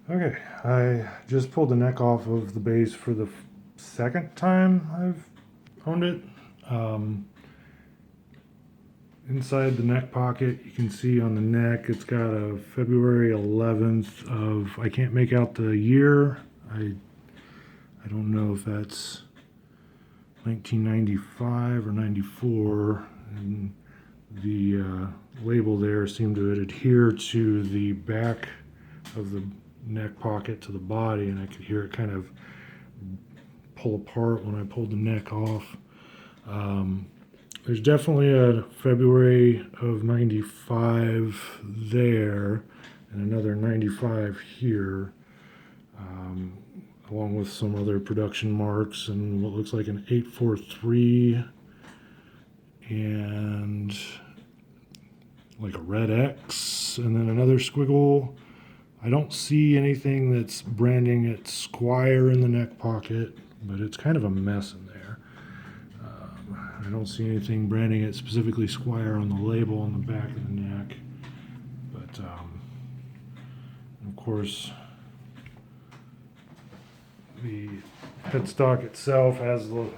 Okay, I just pulled the neck off of the bass for the second time I've owned it. Um, Inside the neck pocket, you can see on the neck, it's got a February 11th of, I can't make out the year. I don't know if that's 1995 or 94. And the label there seemed to adhere to the back of the neck pocket to the body, and I could hear it kind of pull apart when I pulled the neck off. There's definitely a February of 95 there and another 95 here, along with some other production marks and what looks like an 843 and like a red X and then another squiggle. I don't see anything that's branding it Squier in the neck pocket, but it's kind of a mess in there. I don't see anything branding it specifically Squier on the label on the back of the neck. But of course, the headstock itself has the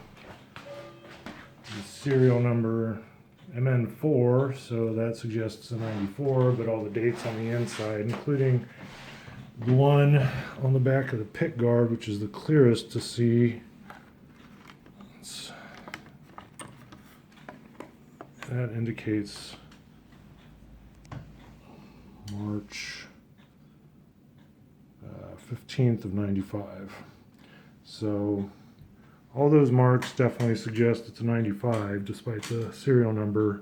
serial number MN4, so that suggests a 94, but all the dates on the inside, including the one on the back of the pick guard, which is the clearest to see. That indicates March 15th of 95. So all those marks definitely suggest it's a 95, despite the serial number.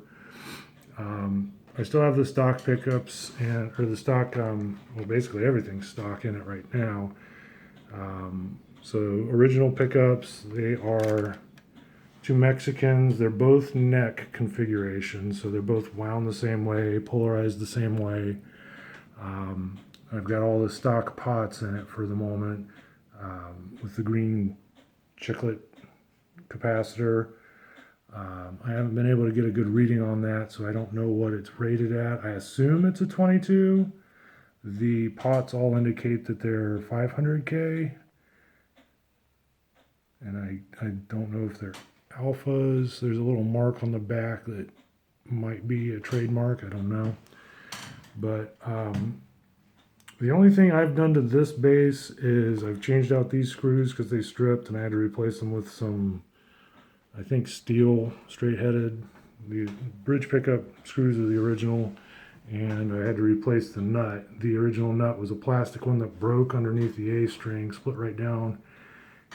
I still have the stock pickups or the stock, well, basically everything's stock in it right now. So original pickups, they are two Mexicans. They're both neck configurations, so they're both wound the same way, polarized the same way. I've got all the stock pots in it for the moment, with the green chiclet capacitor. I haven't been able to get a good reading on that, so I don't know what it's rated at. I assume it's a 22. The pots all indicate that they're 500K, and I don't know if they're alphas. There's a little mark on the back that might be a trademark. I don't know. But the only thing I've done to this bass is I've changed out these screws because they stripped, and I had to replace them with some, I think, steel straight-headed. The bridge pickup screws are the original, and I had to replace the nut. The original nut was a plastic one that broke underneath the A string, split right down,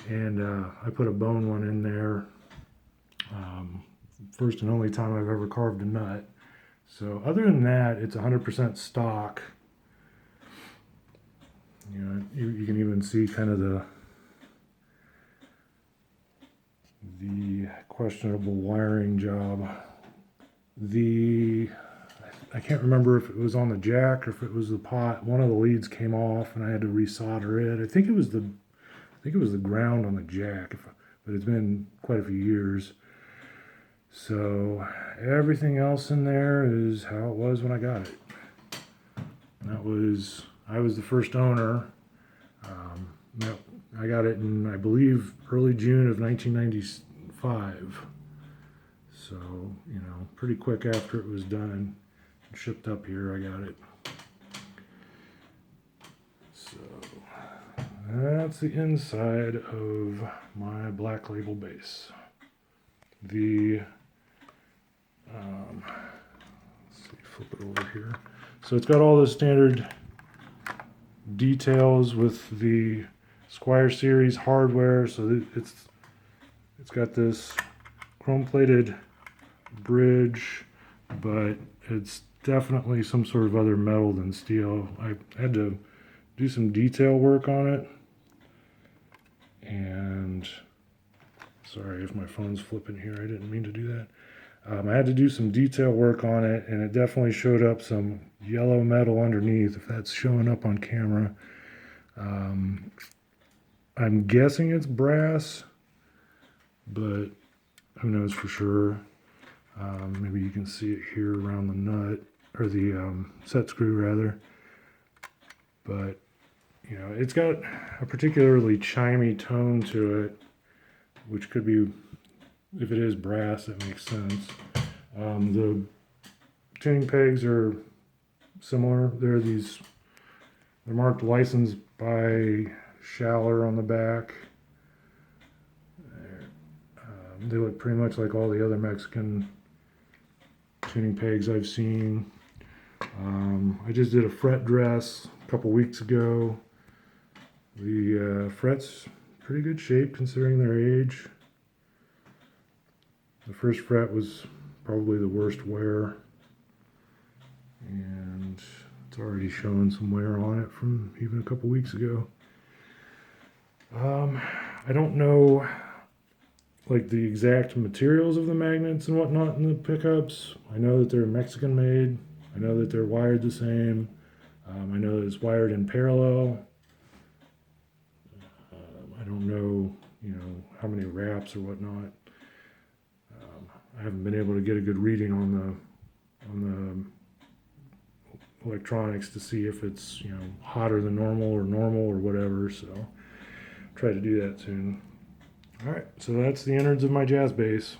and I put a bone one in there. First and only time I've ever carved a nut. So other than that, it's 100% stock. You know, you can even see kind of the questionable wiring job. I can't remember if it was on the jack or if it was the pot. One of the leads came off, and I had to resolder it. I think it was the ground on the jack, but it's been quite a few years. So everything else in there is how it was when I got it. I was the first owner. I got it in, I believe, early June of 1995. So, you know, pretty quick after it was done and shipped up here, I got it. So that's the inside of my Black Label bass. Let's see, flip it over here. So it's got all the standard details with the Squier series hardware. So it's got this chrome-plated bridge, but it's definitely some sort of other metal than steel. I had to do some detail work on it, and sorry if my phone's flipping here, I didn't mean to do that. I had to do some detail work on it, and it definitely showed up some yellow metal underneath, if that's showing up on camera. I'm guessing it's brass, but who knows for sure. Maybe you can see it here around the nut, or the set screw rather. But you know, it's got a particularly chimey tone to it, which could be, if it is brass, that makes sense. The tuning pegs are similar. They're marked licensed by Schaller on the back. They look pretty much like all the other Mexican tuning pegs I've seen. I just did a fret dress a couple weeks ago. The fret's pretty good shape considering their age. The first fret was probably the worst wear, and it's already showing some wear on it from even a couple weeks ago. I don't know like the exact materials of the magnets and whatnot in the pickups. I know that they're Mexican made. I know that they're wired the same. I know that it's wired in parallel. I don't know, you know, how many wraps or whatnot. I haven't been able to get a good reading on the electronics to see if it's, you know, hotter than normal or whatever. So I'll try to do that soon. All right, so that's the innards of my jazz bass.